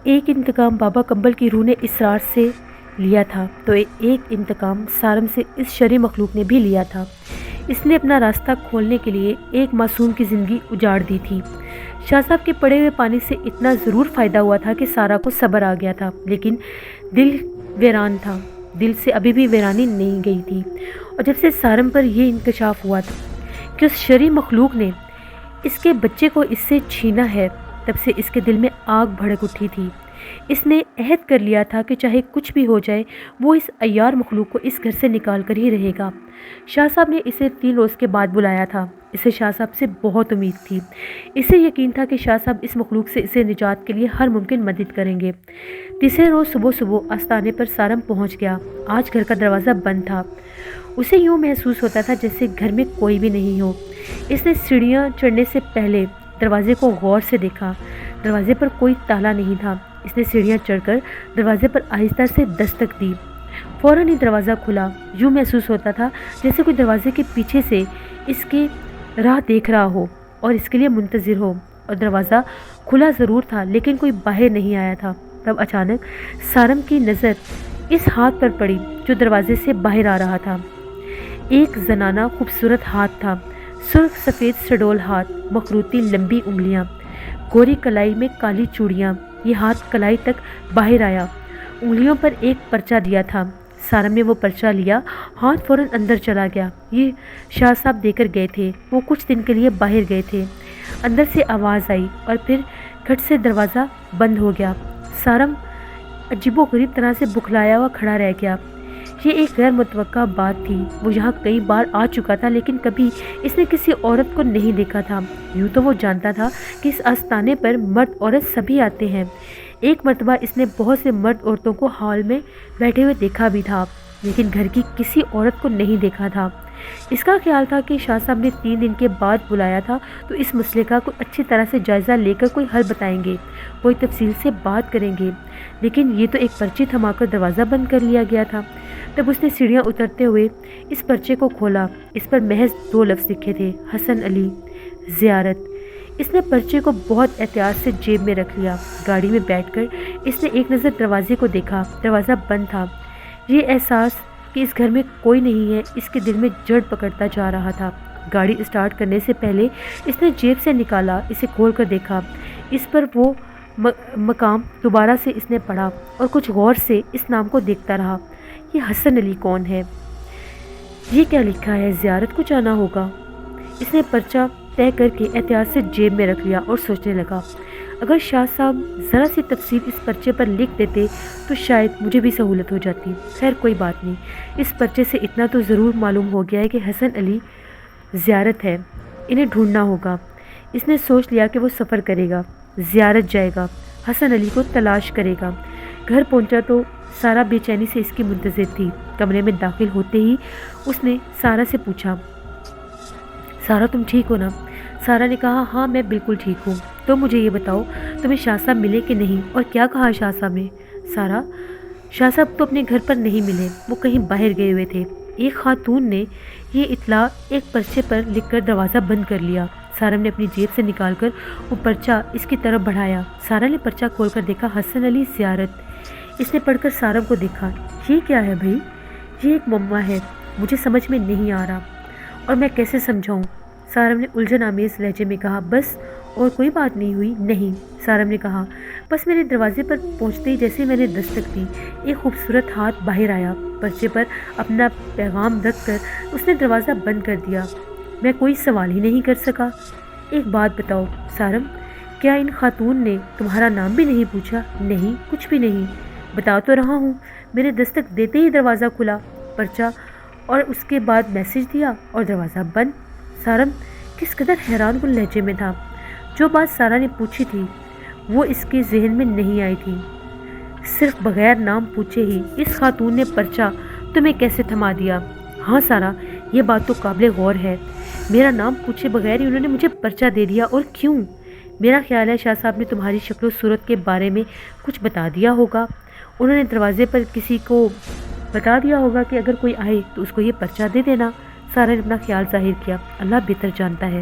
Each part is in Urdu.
ایک انتقام بابا کمبل کی روح نے اسرار سے لیا تھا تو ایک انتقام سارم سے اس شرعی مخلوق نے بھی لیا تھا۔ اس نے اپنا راستہ کھولنے کے لیے ایک معصوم کی زندگی اجاڑ دی تھی۔ شاہ صاحب کے پڑے ہوئے پانی سے اتنا ضرور فائدہ ہوا تھا کہ سارا کو صبر آ گیا تھا، لیکن دل ویران تھا، دل سے ابھی بھی ویرانی نہیں گئی تھی۔ اور جب سے سارم پر یہ انکشاف ہوا تھا کہ اس شرعی مخلوق نے اس کے بچے کو اس سے چھینا ہے، تب سے اس کے دل میں آگ بھڑک اٹھی تھی۔ اس نے عہد کر لیا تھا کہ چاہے کچھ بھی ہو جائے وہ اس عیار مخلوق کو اس گھر سے نکال کر ہی رہے گا۔ شاہ صاحب نے اسے 3 روز کے بعد بلایا تھا۔ اسے شاہ صاحب سے بہت امید تھی۔ اسے یقین تھا کہ شاہ صاحب اس مخلوق سے اسے نجات کے لیے ہر ممکن مدد کریں گے۔ تیسرے روز صبح آستانے پر سارم پہنچ گیا۔ آج گھر کا دروازہ بند تھا۔ اسے یوں محسوس ہوتا تھا جیسے گھر میں کوئی بھی نہیں ہو۔ اس نے سیڑھیاں چڑھنے سے پہلے دروازے کو غور سے دیکھا۔ دروازے پر کوئی تالا نہیں تھا۔ اس نے سیڑھیاں چڑھ کر دروازے پر آہستہ سے دستک دی۔ فوراً ہی دروازہ کھلا۔ یوں محسوس ہوتا تھا جیسے کوئی دروازے کے پیچھے سے اس کی راہ دیکھ رہا ہو اور اس کے لیے منتظر ہو، اور دروازہ کھلا ضرور تھا لیکن کوئی باہر نہیں آیا تھا۔ تب اچانک سارم کی نظر اس ہاتھ پر پڑی جو دروازے سے باہر آ رہا تھا۔ ایک زنانہ خوبصورت ہاتھ تھا، سرخ سفید سڈول ہاتھ، مخروطی لمبی انگلیاں، گوری کلائی میں کالی چوڑیاں۔ یہ ہاتھ کلائی تک باہر آیا، انگلیوں پر ایک پرچہ دیا تھا۔ سارم نے وہ پرچہ لیا، ہاتھ فوراً اندر چلا گیا۔ یہ شاہ صاحب دے کر گئے تھے۔ وہ کچھ دن کے لیے باہر گئے تھے۔ اندر سے آواز آئی اور پھر کھٹ سے دروازہ بند ہو گیا۔ سارم عجیب و غریب طرح سے بکھلایا ہوا کھڑا رہ گیا۔ یہ ایک غیر متوقع بات تھی۔ وہ یہاں کئی بار آ چکا تھا لیکن کبھی اس نے کسی عورت کو نہیں دیکھا تھا۔ یوں تو وہ جانتا تھا کہ اس آستانے پر مرد عورت سبھی آتے ہیں۔ ایک مرتبہ اس نے بہت سے مرد عورتوں کو ہال میں بیٹھے ہوئے دیکھا بھی تھا، لیکن گھر کی کسی عورت کو نہیں دیکھا تھا۔ اس کا خیال تھا کہ شاہ صاحب نے 3 دن کے بعد بلایا تھا تو اس مسئلے کا کوئی اچھی طرح سے جائزہ لے کر کوئی حل بتائیں گے، کوئی تفصیل سے بات کریں گے، لیکن یہ تو ایک پرچی تھما کر دروازہ بند کر لیا گیا تھا۔ تب اس نے سیڑھیاں اترتے ہوئے اس پرچے کو کھولا۔ اس پر محض 2 لفظ لکھے تھے، حسن علی، زیارت۔ اس نے پرچے کو بہت احتیاط سے جیب میں رکھ لیا۔ گاڑی میں بیٹھ کر اس نے ایک نظر دروازے کو دیکھا۔ دروازہ بند تھا۔ یہ احساس کہ اس گھر میں کوئی نہیں ہے اس کے دل میں جڑ پکڑتا جا رہا تھا۔ گاڑی اسٹارٹ کرنے سے پہلے اس نے جیب سے نکالا، اسے کھول کر دیکھا۔ اس پر وہ مقام دوبارہ سے اس نے پڑھا اور کچھ غور سے اس نام کو دیکھتا رہا۔ یہ حسن علی کون ہے؟ یہ کیا لکھا ہے؟ زیارت کو جانا ہوگا۔ اس نے پرچہ طے کر کے احتیاط سے جیب میں رکھ لیا اور سوچنے لگا، اگر شاہ صاحب ذرا سی تفصیل اس پرچے پر لکھ دیتے تو شاید مجھے بھی سہولت ہو جاتی۔ خیر کوئی بات نہیں، اس پرچے سے اتنا تو ضرور معلوم ہو گیا ہے کہ حسن علی زیارت ہے، انہیں ڈھونڈنا ہوگا۔ اس نے سوچ لیا کہ وہ سفر کرے گا، زیارت جائے گا، حسن علی کو تلاش کرے گا۔ گھر پہنچا تو سارا بے چینی سے اس کی منتظر تھی۔ کمرے میں داخل ہوتے ہی اس نے سارا سے پوچھا، سارا تم ٹھیک ہو نا؟ سارا نے کہا، ہاں میں بالکل ٹھیک ہوں۔ تو مجھے یہ بتاؤ تمہیں شاہ صاحب ملے کہ نہیں، اور کیا کہا شاہ صاحب نے؟ سارا، شاہ صاحب تو اپنے گھر پر نہیں ملے، وہ کہیں باہر گئے ہوئے تھے۔ ایک خاتون نے یہ اطلاع ایک پرچے پر لکھ کر دروازہ بند کر لیا۔ سارم نے اپنی جیب سے نکال کر وہ پرچہ اس کی طرف بڑھایا۔ سارا نے پرچہ کھول کر دیکھا، حسن علی زیارت۔ اس نے پڑھ کر سارم کو دیکھا، یہ کیا ہے بھائی؟ یہ ایک مما ہے، مجھے سمجھ میں نہیں آ رہا، اور میں کیسے سمجھاؤں؟ سارم نے الجھن آمیز لہجے میں کہا، بس اور کوئی بات نہیں ہوئی؟ نہیں، سارم نے کہا، بس میرے دروازے پر پہنچتے ہی جیسے میں نے دستک دی، ایک خوبصورت ہاتھ باہر آیا۔ پرچے پر اپنا پیغام رکھ کر اس نے دروازہ بند کر دیا۔ میں کوئی سوال ہی نہیں کر سکا۔ ایک بات بتاؤ سارم، کیا ان خاتون نے تمہارا نام بھی نہیں پوچھا؟ نہیں، کچھ بھی نہیں۔ بتا تو رہا ہوں، میرے دستک دیتے ہی دروازہ کھلا، پرچہ اور اس کے بعد میسج دیا اور دروازہ بند۔ سارم کس قدر حیران کن لہجے میں تھا۔ جو بات سارا نے پوچھی تھی وہ اس کے ذہن میں نہیں آئی تھی۔ صرف بغیر نام پوچھے ہی اس خاتون نے پرچہ تمہیں کیسے تھما دیا؟ ہاں سارا، یہ بات تو قابل غور ہے۔ میرا نام پوچھے بغیر ہی انہوں نے مجھے پرچہ دے دیا، اور کیوں؟ میرا خیال ہے شاہ صاحب نے تمہاری شکل و صورت کے بارے میں کچھ بتا دیا ہوگا۔ انہوں نے دروازے پر کسی کو بتا دیا ہوگا کہ اگر کوئی آئے تو اس کو یہ پرچہ دے دینا۔ سارا نے اپنا خیال ظاہر کیا، اللہ بہتر جانتا ہے۔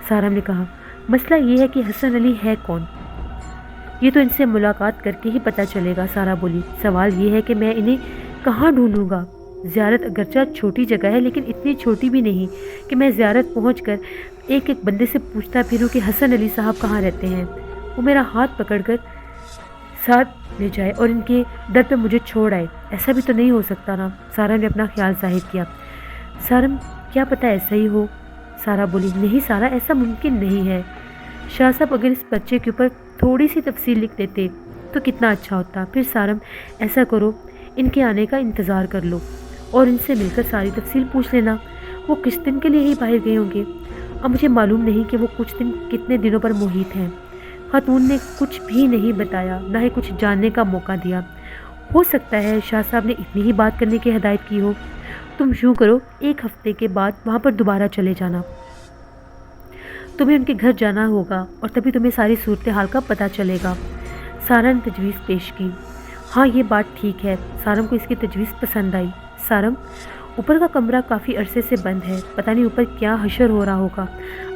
سارا نے کہا، مسئلہ یہ ہے کہ حسن علی ہے کون؟ یہ تو ان سے ملاقات کر کے ہی پتہ چلے گا، سارا بولی۔ سوال یہ ہے کہ میں انہیں کہاں ڈھونڈوں گا؟ زیارت اگرچہ چھوٹی جگہ ہے لیکن اتنی چھوٹی بھی نہیں کہ میں زیارت پہنچ کر ایک ایک بندے سے پوچھتا پھروں کہ حسن علی صاحب کہاں رہتے ہیں، وہ میرا ہاتھ پکڑ کر ساتھ لے جائے اور ان کے در پہ مجھے چھوڑ آئے۔ ایسا بھی تو نہیں ہو سکتا نا؟ سارا نے اپنا خیال ظاہر کیا۔ سارم کیا پتہ ایسا ہی ہو؟ سارا بولی، نہیں سارا، ایسا ممکن نہیں ہے۔ شاہ صاحب اگر اس پرچے کے اوپر تھوڑی سی تفصیل لکھ دیتے تو کتنا اچھا ہوتا۔ پھر سارم ایسا کرو، ان کے آنے کا انتظار کر لو اور ان سے مل کر ساری تفصیل پوچھ لینا۔ وہ کچھ دن کے لیے ہی باہر گئے ہوں گے، اب مجھے معلوم نہیں کہ وہ کچھ دن کتنے دنوں پر محیط ہیں۔ خاتون نے کچھ بھی نہیں بتایا، نہ ہی کچھ جاننے کا موقع دیا۔ ہو سکتا ہے شاہ صاحب نے اتنی ہی بات کرنے کی ہدایت کی ہو۔ تم یوں کرو، 1 ہفتے کے بعد وہاں پر دوبارہ چلے جانا۔ تمہیں ان کے گھر جانا ہوگا اور تبھی تمہیں ساری صورتحال کا پتہ چلے گا۔ سارا نے تجویز پیش کی۔ ہاں یہ بات ٹھیک ہے۔ سارم کو اس کی تجویز پسند آئی۔ سارم، اوپر کا کمرہ کافی عرصے سے بند ہے، پتہ نہیں اوپر کیا حشر ہو رہا ہوگا،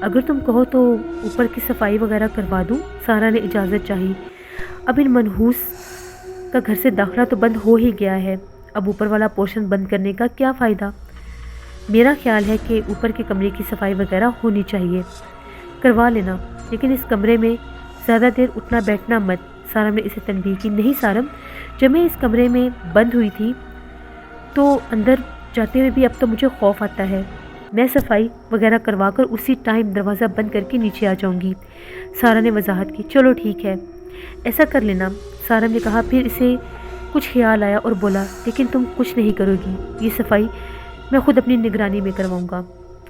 اگر تم کہو تو اوپر کی صفائی وغیرہ کروا دوں؟ سارا نے اجازت چاہی۔ اب ان منحوس کا گھر سے داخلہ تو بند ہو ہی گیا ہے، اب اوپر والا پورشن بند کرنے کا کیا فائدہ؟ میرا خیال ہے کہ اوپر کے کمرے کی صفائی وغیرہ ہونی چاہیے، کروا لینا، لیکن اس کمرے میں زیادہ دیر اٹھنا بیٹھنا مت۔ سارم نے اسے تنبیہ کی۔ نہیں سارم، جب میں اس کمرے میں بند ہوئی تھی تو اندر جاتے ہوئے بھی اب تو مجھے خوف آتا ہے۔ میں صفائی وغیرہ کروا کر اسی ٹائم دروازہ بند کر کے نیچے آ جاؤں گی۔ سارا نے وضاحت کی۔ چلو ٹھیک ہے، ایسا کر لینا، سارم نے کہا۔ پھر اسے کچھ خیال آیا اور بولا، لیکن تم کچھ نہیں کرو گی، یہ صفائی میں خود اپنی نگرانی میں کرواؤں گا۔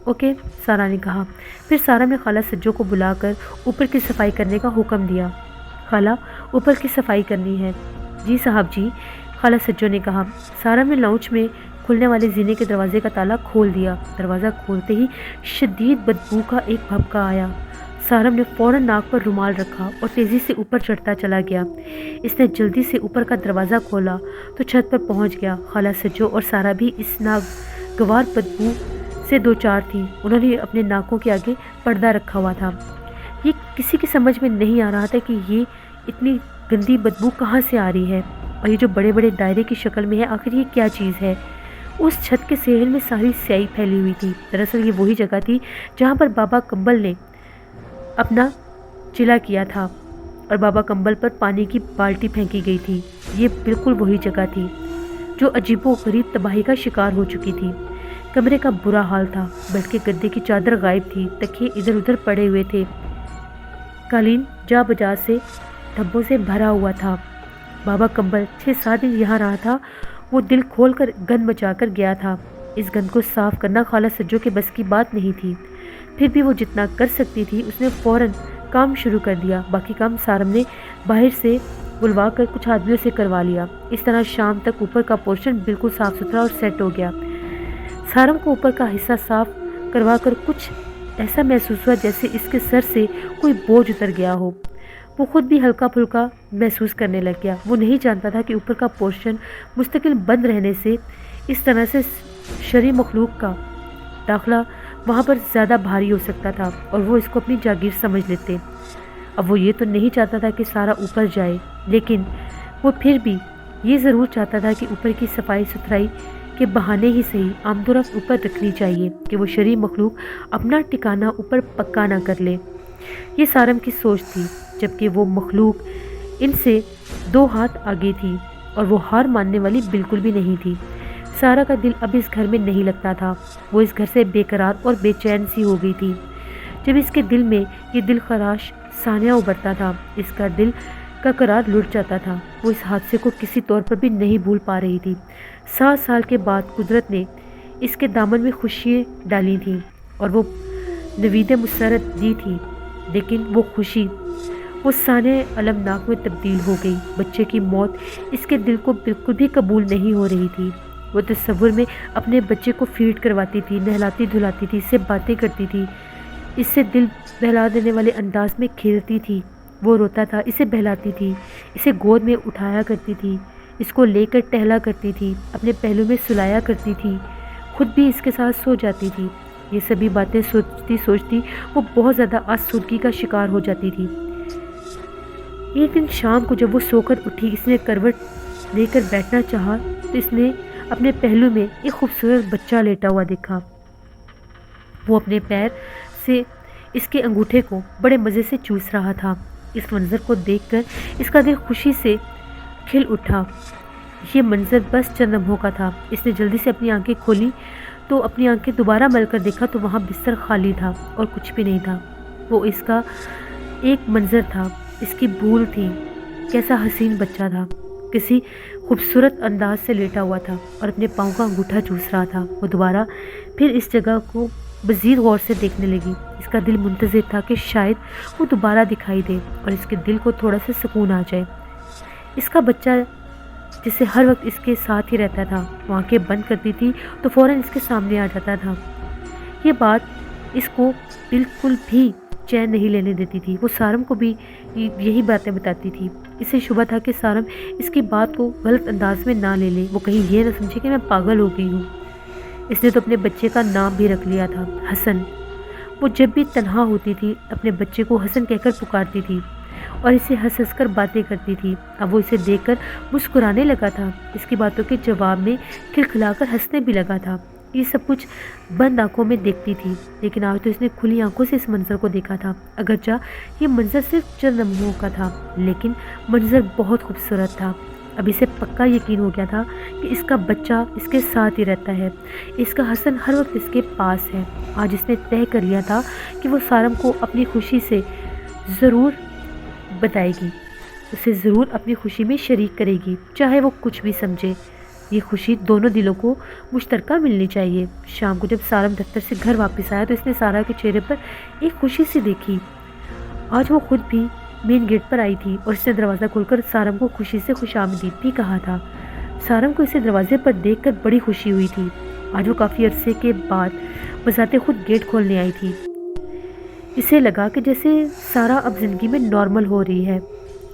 اوکے، سارا نے کہا۔ پھر سارا نے خالہ سجو کو بلا کر اوپر کی صفائی کرنے کا حکم دیا۔ خالہ، اوپر کی صفائی کرنی ہے۔ جی صاحب جی، خالہ سجو نے کہا۔ سارا نے لاؤنج میں کھلنے والے زینے کے دروازے کا تالا کھول دیا۔ دروازہ کھولتے ہی شدید بدبو کا ایک بھبکا آیا۔ سارم نے فوراً ناک پر رومال رکھا اور تیزی سے اوپر چڑھتا چلا گیا۔ اس نے جلدی سے اوپر کا دروازہ کھولا تو چھت پر پہنچ گیا۔ خالہ سجو اور سارا بھی اس ناگوار بدبو سے دوچار تھی۔ انہوں نے اپنے ناکوں کے آگے پردہ رکھا ہوا تھا۔ یہ کسی کی سمجھ میں نہیں آ رہا تھا کہ یہ اتنی گندی بدبو کہاں سے آ رہی ہے، اور یہ جو بڑے بڑے دائرے کی شکل میں ہے، آخر یہ کیا چیز ہے؟ اس چھت کے سہیل میں ساری سیاہی پھیلی ہوئی تھی۔ دراصل یہ وہی جگہ تھی جہاں پر بابا کمبل نے اپنا چلا کیا تھا اور بابا کمبل پر پانی کی بالٹی پھینکی گئی تھی۔ یہ بالکل وہی جگہ تھی جو عجیب و غریب تباہی کا شکار ہو چکی تھی۔ کمرے کا برا حال تھا، بیڈ کے گدے کی چادر غائب تھی، تکیے ادھر ادھر پڑے ہوئے تھے، قالین جا بجا سے دھبوں سے بھرا ہوا تھا۔ بابا کمبل 6-7 دن یہاں رہا تھا۔ وہ دل کھول کر گند مچا کر گیا تھا۔ اس گند کو صاف کرنا خالہ سجو کے بس کی بات نہیں تھی، پھر بھی وہ جتنا کر سکتی تھی اس نے فوراً کام شروع کر دیا۔ باقی کام سارم نے باہر سے بلوا کر کچھ آدمیوں سے کروا لیا۔ اس طرح شام تک اوپر کا پورشن بالکل صاف ستھرا اور سیٹ ہو گیا۔ سارم کو اوپر کا حصہ صاف کروا کر کچھ ایسا محسوس ہوا جیسے اس کے سر سے کوئی بوجھ اتر گیا ہو۔ وہ خود بھی ہلکا پھلکا محسوس کرنے لگ گیا۔ وہ نہیں جانتا تھا کہ اوپر کا پورشن مستقل بند رہنے سے اس طرح سے شرعی مخلوق کا داخلہ وہاں پر زیادہ بھاری ہو سکتا تھا اور وہ اس کو اپنی جاگیر سمجھ لیتے۔ اب وہ یہ تو نہیں چاہتا تھا کہ سارا اوپر جائے، لیکن وہ پھر بھی یہ ضرور چاہتا تھا کہ اوپر کی صفائی ستھرائی کے بہانے ہی صحیح آمد و رفت اوپر رکھنی چاہیے کہ وہ شرعی مخلوق اپنا ٹھکانہ اوپر پکا نہ کر لے۔ یہ سارم کی سوچ تھی، جبکہ وہ مخلوق ان سے 2 ہاتھ آگے تھی اور وہ ہار ماننے والی بالکل بھی نہیں تھی۔ سارا کا دل اب اس گھر میں نہیں لگتا تھا۔ وہ اس گھر سے بے قرار اور بے چین سی ہو گئی تھی۔ جب اس کے دل میں یہ دل خراش ثانیہ ابھرتا تھا، اس کا دل کا قرار لٹ جاتا تھا۔ وہ اس حادثے کو کسی طور پر بھی نہیں بھول پا رہی تھی۔ 7 سال کے بعد قدرت نے اس کے دامن میں خوشیاں ڈالی تھیں اور وہ نوید مسرت دی تھی، لیکن وہ خوشی وہ سانحہ المناک میں تبدیل ہو گئی۔ بچے کی موت اس کے دل کو بالکل بھی قبول نہیں ہو رہی تھی۔ وہ تصور میں اپنے بچے کو فیڈ کرواتی تھی، نہلاتی دھلاتی تھی، اس سے باتیں کرتی تھی، اس سے دل بہلا دینے والے انداز میں کھیلتی تھی۔ وہ روتا تھا، اسے بہلاتی تھی، اسے گود میں اٹھایا کرتی تھی، اس کو لے کر ٹہلا کرتی تھی، اپنے پہلو میں سلایا کرتی تھی، خود بھی اس کے ساتھ سو جاتی تھی۔ یہ سبھی باتیں سوچتی سوچتی وہ بہت زیادہ آسودگی کا شکار ہو جاتی تھی۔ ایک دن شام کو جب وہ سو کر اٹھی، اس نے کروٹ لے کر بیٹھنا چاہا تو اس نے اپنے پہلو میں ایک خوبصورت بچہ لیٹا ہوا دیکھا۔ وہ اپنے پیر سے اس کے انگوٹھے کو بڑے مزے سے چوس رہا تھا۔ اس منظر کو دیکھ کر اس کا دل خوشی سے کھل اٹھا۔ یہ منظر بس چند لمحوں کا تھا۔ اس نے جلدی سے اپنی آنکھیں کھولی تو اپنی آنکھیں دوبارہ مل کر دیکھا تو وہاں بستر خالی تھا اور کچھ بھی نہیں تھا۔ وہ اس کا ایک منظر تھا، اس کی بھول تھی۔ کیسا حسین بچہ تھا، کسی خوبصورت انداز سے لیٹا ہوا تھا اور اپنے پاؤں کا انگوٹھا چوس رہا تھا۔ وہ دوبارہ پھر اس جگہ کو مزید غور سے دیکھنے لگی۔ اس کا دل منتظر تھا کہ شاید وہ دوبارہ دکھائی دے اور اس کے دل کو تھوڑا سا سکون آ جائے۔ اس کا بچہ جسے ہر وقت اس کے ساتھ ہی رہتا تھا، وہ آنکھیں بند کرتی تھی تو فوراً اس کے سامنے آ جاتا تھا۔ یہ بات اس کو بالکل بھی چین نہیں لینے دیتی تھی۔ وہ سارم کو بھی یہی باتیں بتاتی تھی۔ اسے شبہ تھا کہ سارم اس کی بات کو غلط انداز میں نہ لے لے، وہ کہیں یہ نہ سمجھے کہ میں پاگل ہو گئی ہوں۔ اس نے تو اپنے بچے کا نام بھی رکھ لیا تھا، حسن۔ وہ جب بھی تنہا ہوتی تھی اپنے بچے کو حسن کہہ کر پکارتی تھی اور اسے ہنس ہنس کر باتیں کرتی تھی۔ اب وہ اسے دیکھ کر مسکرانے لگا تھا، اس کی باتوں کے جواب میں کھلکھلا کر ہنسنے بھی لگا تھا۔ یہ سب کچھ بند آنکھوں میں دیکھتی تھی، لیکن آج تو اس نے کھلی آنکھوں سے اس منظر کو دیکھا تھا۔ اگرچہ یہ منظر صرف چند لمحوں کا تھا، لیکن منظر بہت خوبصورت تھا۔ اب اسے پکا یقین ہو گیا تھا کہ اس کا بچہ اس کے ساتھ ہی رہتا ہے، اس کا حسن ہر وقت اس کے پاس ہے۔ آج اس نے طے کر لیا تھا کہ وہ سارم کو اپنی خوشی سے ضرور بتائے گی، اسے ضرور اپنی خوشی میں شریک کرے گی، چاہے وہ کچھ بھی سمجھے۔ یہ خوشی دونوں دلوں کو مشترکہ ملنی چاہیے۔ شام کو جب سارم دفتر سے گھر واپس آیا تو اس نے سارا کے چہرے پر ایک خوشی سی دیکھی۔ آج وہ خود بھی مین گیٹ پر آئی تھی اور اس نے دروازہ کھول کر سارم کو خوشی سے خوش آمدید بھی کہا تھا۔ سارم کو اسے دروازے پر دیکھ کر بڑی خوشی ہوئی تھی۔ آج وہ کافی عرصے کے بعد بذات خود گیٹ کھولنے آئی تھی۔ اسے لگا کہ جیسے سارا اب زندگی میں نارمل ہو رہی ہے۔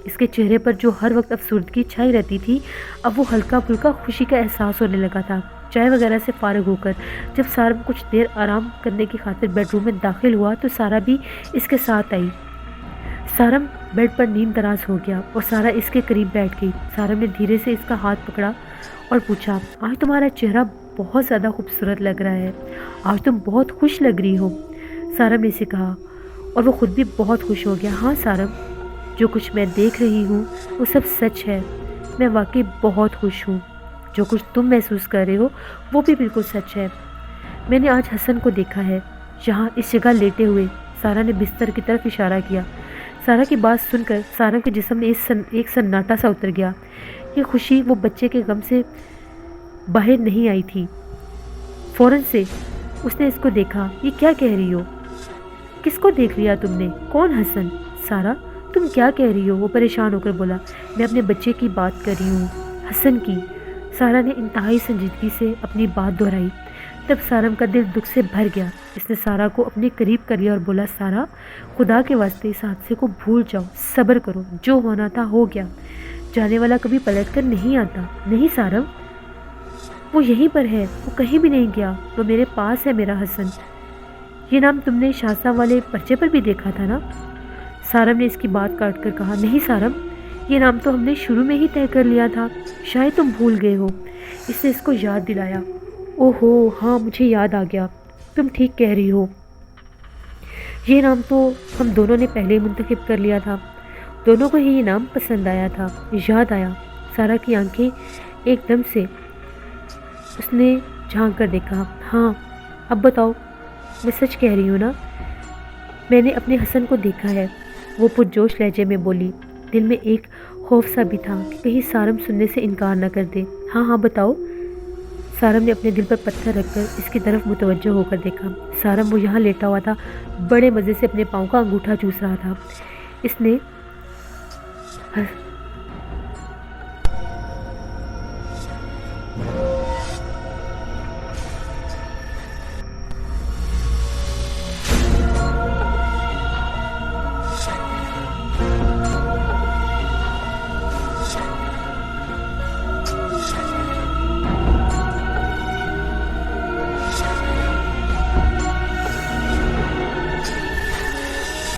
اس کے چہرے پر جو ہر وقت افسردگی چھائی رہتی تھی، اب وہ ہلکا پھلکا خوشی کا احساس ہونے لگا تھا۔ چائے وغیرہ سے فارغ ہو کر جب سارم کچھ دیر آرام کرنے کی خاطر بیڈ روم میں داخل ہوا تو سارا بھی اس کے ساتھ آئی۔ سارم بیڈ پر نیم دراز ہو گیا اور سارا اس کے قریب بیٹھ گئی۔ سارم نے دھیرے سے اس کا ہاتھ پکڑا اور پوچھا، آج تمہارا چہرہ بہت زیادہ خوبصورت لگ رہا ہے، آج تم بہت خوش لگ رہی ہو، سارم نے اسے کہا اور وہ خود بھی بہت خوش ہو گیا۔ ہاں سارم، جو کچھ میں دیکھ رہی ہوں وہ سب سچ ہے، میں واقعی بہت خوش ہوں۔ جو کچھ تم محسوس کر رہے ہو وہ بھی بالکل سچ ہے۔ میں نے آج حسن کو دیکھا ہے، یہاں اس جگہ لیٹے ہوئے۔ سارا نے بستر کی طرف اشارہ کیا۔ سارا کی بات سن کر سارا کے جسم میں ایک سناٹا سا اتر گیا۔ یہ خوشی وہ بچے کے غم سے باہر نہیں آئی تھی۔ فوراً سے اس نے اس کو دیکھا۔ یہ کیا کہہ رہی ہو؟ کس کو دیکھ لیا تم نے؟ کون حسن؟ سارا تم کیا کہہ رہی ہو؟ وہ پریشان ہو کر بولا۔ میں اپنے بچے کی بات کر رہی ہوں، حسن کی۔ سارا نے انتہائی سنجیدگی سے اپنی بات دہرائی۔ تب سارم کا دل دکھ سے بھر گیا۔ اس نے سارا کو اپنے قریب کر لیا اور بولا، سارا خدا کے واسطے اس حادثے کو بھول جاؤ، صبر کرو، جو ہونا تھا ہو گیا، جانے والا کبھی پلٹ کر نہیں آتا۔ نہیں سارم، وہ یہیں پر ہے، وہ کہیں بھی نہیں گیا، وہ میرے پاس ہے میرا حسن۔ یہ نام تم نے شاہ صاحب والے پرچے پر بھی دیکھا تھا نا؟ سارم نے اس کی بات کاٹ کر کہا، نہیں سارم، یہ نام تو ہم نے شروع میں ہی طے کر لیا تھا، شاید تم بھول گئے ہو۔ اس نے اس کو یاد دلایا۔ اوہو ہاں، مجھے یاد آ گیا، تم ٹھیک کہہ رہی ہو، یہ نام تو ہم دونوں نے پہلے ہی منتخب کر لیا تھا، دونوں کو ہی یہ نام پسند آیا تھا، یاد آیا۔ سارا کی آنکھیں ایک دم سے اس نے جھانک کر دیکھا۔ ہاں اب بتاؤ، میں سچ کہہ رہی ہوں نا؟ میں نے اپنے حسن کو دیکھا ہے، وہ پرجوش لہجے میں بولی۔ دل میں ایک خوف سا بھی تھا کہ کہیں سارم سننے سے انکار نہ کر دے۔ ہاں ہاں بتاؤ۔ سارم نے اپنے دل پر پتھر رکھ کر اس کی طرف متوجہ ہو کر دیکھا۔ سارم وہ یہاں لیٹا ہوا تھا، بڑے مزے سے اپنے پاؤں کا انگوٹھا چوس رہا تھا۔ اس نے